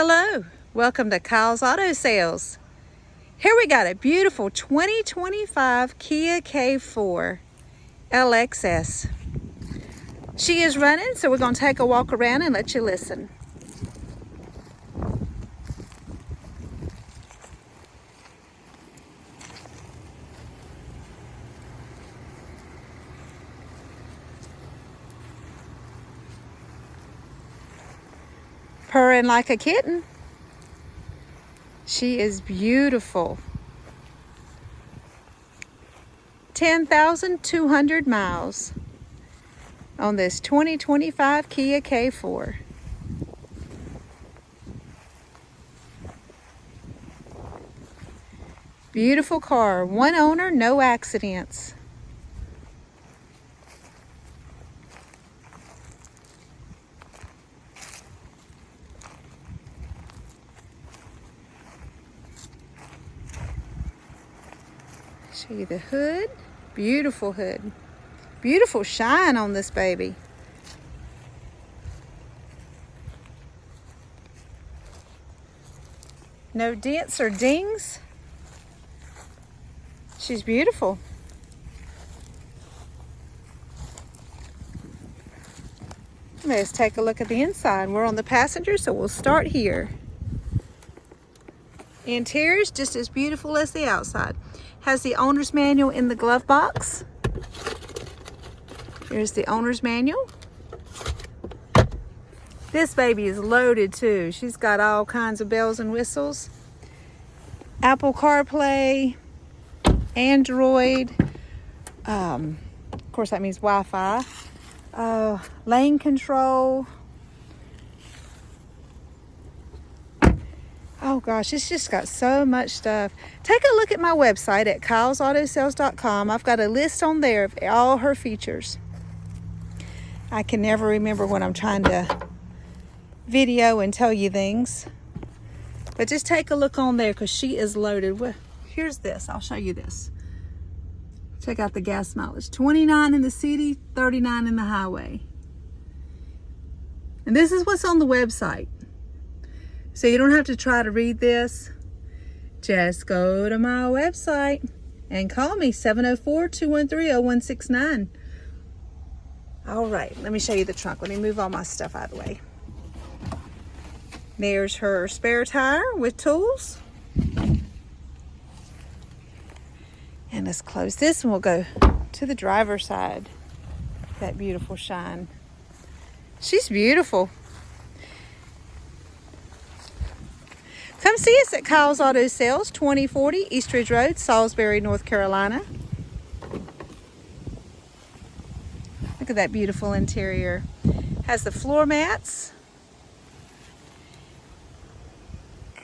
Hello, welcome to Kyle's Auto Sales. Here we got a beautiful 2025 Kia K4 LXS. She is running, so we're going to take a walk around and let you listen. Purring like a kitten. She is beautiful. 10,200 miles on this 2025 Kia K4. Beautiful car, one owner, no accidents. Show you the hood. Beautiful hood. Beautiful shine on this baby. No dents or dings. She's beautiful. Let's take a look at the inside. We're on the passenger, so we'll start here. Interior is just as beautiful as the outside. Has the owner's manual in the glove box. Here's the owner's manual. This baby is loaded too. She's got all kinds of bells and whistles. Apple CarPlay, Android, of course that means Wi-Fi, lane control. Oh gosh, it's just got so much stuff. Take a look at my website at kylesautosales.com. I've got a list on there of all her features. I can never remember when I'm trying to video and tell you things. But just take a look on there because she is loaded. Well, here's this. I'll show you this. Check out the gas mileage. 29 in the city, 39 in the highway. And this is what's on the website. So you don't have to try to read this. Just go to my website and call me, 704-213-0169. All right, let me show you the trunk. Let me move all my stuff out of the way. There's her spare tire with tools. And let's close this and we'll go to the driver's side. That beautiful shine. She's beautiful. Come see us at Kyle's Auto Sales, 2040 East Ridge Road, Salisbury, North Carolina. Look at that beautiful interior. Has the floor mats.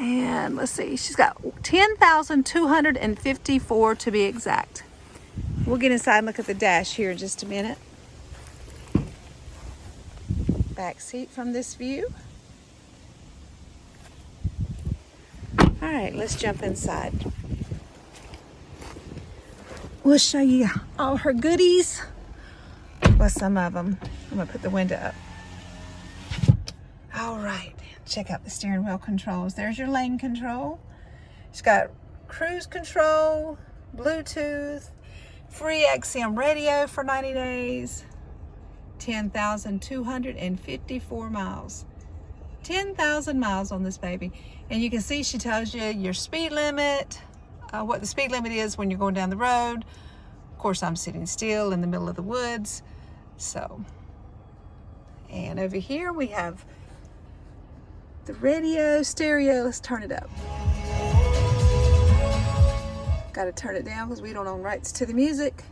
And let's see, she's got 10,254 to be exact. We'll get inside and look at the dash here in just a minute. Back seat from this view. All right, let's jump inside. We'll show you all her goodies. Well, some of them. I'm gonna put the window up. All right, check out the steering wheel controls. There's your lane control. It's got cruise control, Bluetooth, free XM radio for 90 days, 10,254 miles. 10,000 miles on this baby. And you can see she tells you your speed limit, what the speed limit is when you're going down the road. Of course, I'm sitting still in the middle of the woods. So, and over here we have the radio, stereo. Let's turn it up. Got to turn it down because we don't own rights to the music.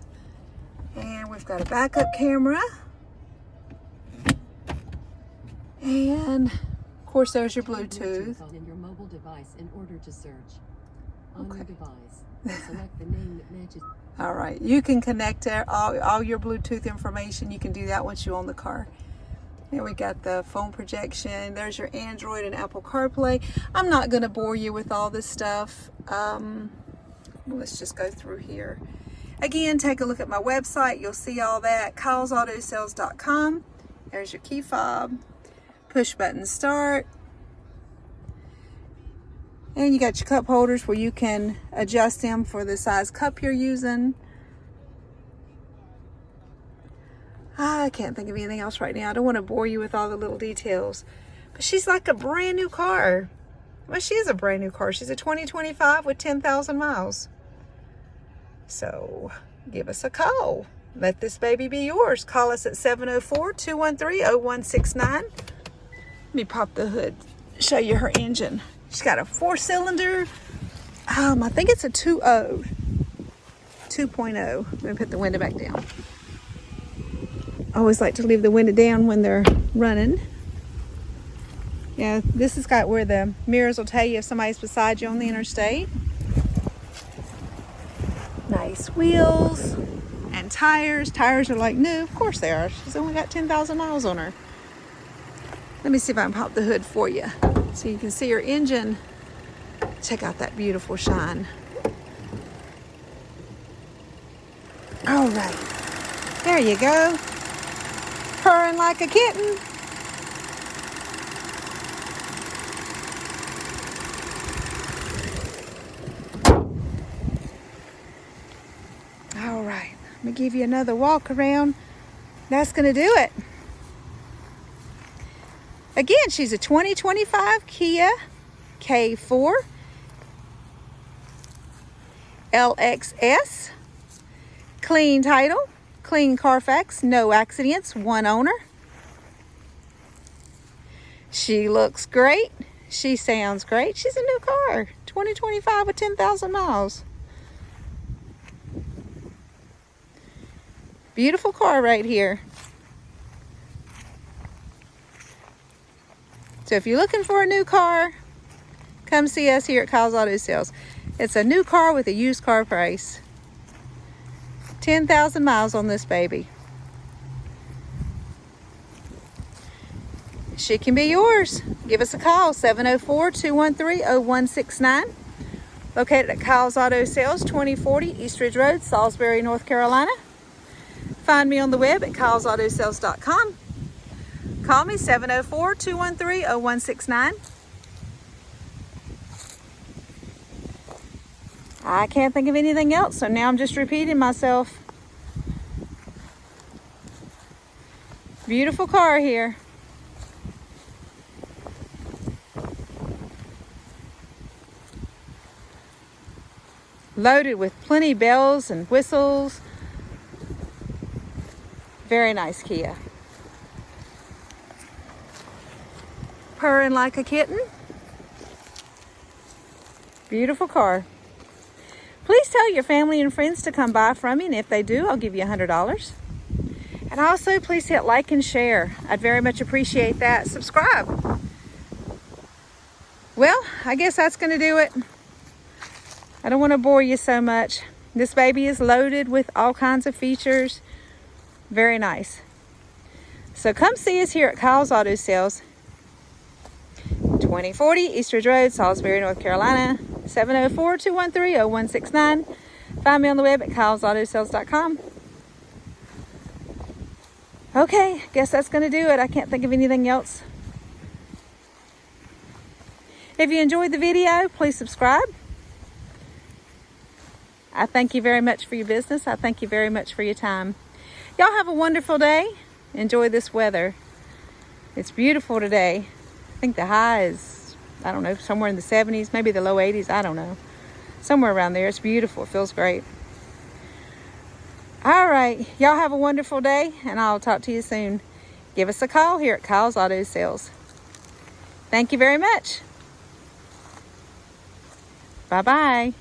And we've got a backup camera. And of course, there's your Bluetooth. On your mobile device in order to search. On Okay. your device, select the name that matches. All right, you can connect all your Bluetooth information. You can do that once you own the car. And we got the phone projection. There's your Android and Apple CarPlay. I'm not going to bore you with all this stuff. Let's just go through here. Again, take a look at my website. You'll see all that. kylesautosales.com. There's your key fob. Push button start. And you got your cup holders where you can adjust them for the size cup you're using. I can't think of anything else right now. I don't want to bore you with all the little details. But she's like a brand new car. Well, she is a brand new car. She's a 2025 with 10,000 miles. So give us a call. Let this baby be yours. Call us at 704-213-0169. Let me pop the hood, show you her engine. She's got a 4-cylinder. I think it's a 2.0. Let me put the window back down. I always like to leave the window down when they're running. Yeah, this has got where the mirrors will tell you if somebody's beside you on the interstate. Nice wheels and tires. Tires are like new. Of course they are. She's only got 10,000 miles on her. Let me see if I can pop the hood for you so you can see her engine. Check out that beautiful shine. All right. There you go. Purring like a kitten. All right, let me give you another walk around. That's gonna do it. Again, she's a 2025 Kia K4 LXS. Clean title, clean Carfax, no accidents, 1 owner. She looks great. She sounds great. She's a new car, 2025 with 10,000 miles. Beautiful car right here. So if you're looking for a new car, come see us here at Kyle's Auto Sales. It's a new car with a used car price. 10,000 miles on this baby. She can be yours. Give us a call, 704-213-0169. Located at Kyle's Auto Sales, 2040 East Ridge Road, Salisbury, North Carolina. Find me on the web at kylesautosales.com. Call me, 704-213-0169. I can't think of anything else, so now I'm just repeating myself. Beautiful car here. Loaded with plenty bells and whistles. Very nice Kia. Purring like a kitten. Beautiful car. Please tell your family and friends to come by from me, and if they do, I'll give you $100. And also, please hit like and share. I'd very much appreciate that. Subscribe. Well, I guess that's going to do it. I don't want to bore you so much. This baby is loaded with all kinds of features. Very nice. So come see us here at Kyle's Auto Sales, 2040 East Ridge Road, Salisbury, North Carolina, 704-213-0169. Find me on the web at kylesautosales.com. Okay, guess that's going to do it. I can't think of anything else. If you enjoyed the video, please subscribe. I thank you very much for your business. I thank you very much for your time. Y'all have a wonderful day. Enjoy this weather. It's beautiful today. I think the high is, I don't know, somewhere in the 70s, maybe the low 80s, I don't know. Somewhere around there. It's beautiful. It feels great. All right. Y'all have a wonderful day, and I'll talk to you soon. Give us a call here at Kyle's Auto Sales. Thank you very much. Bye-bye.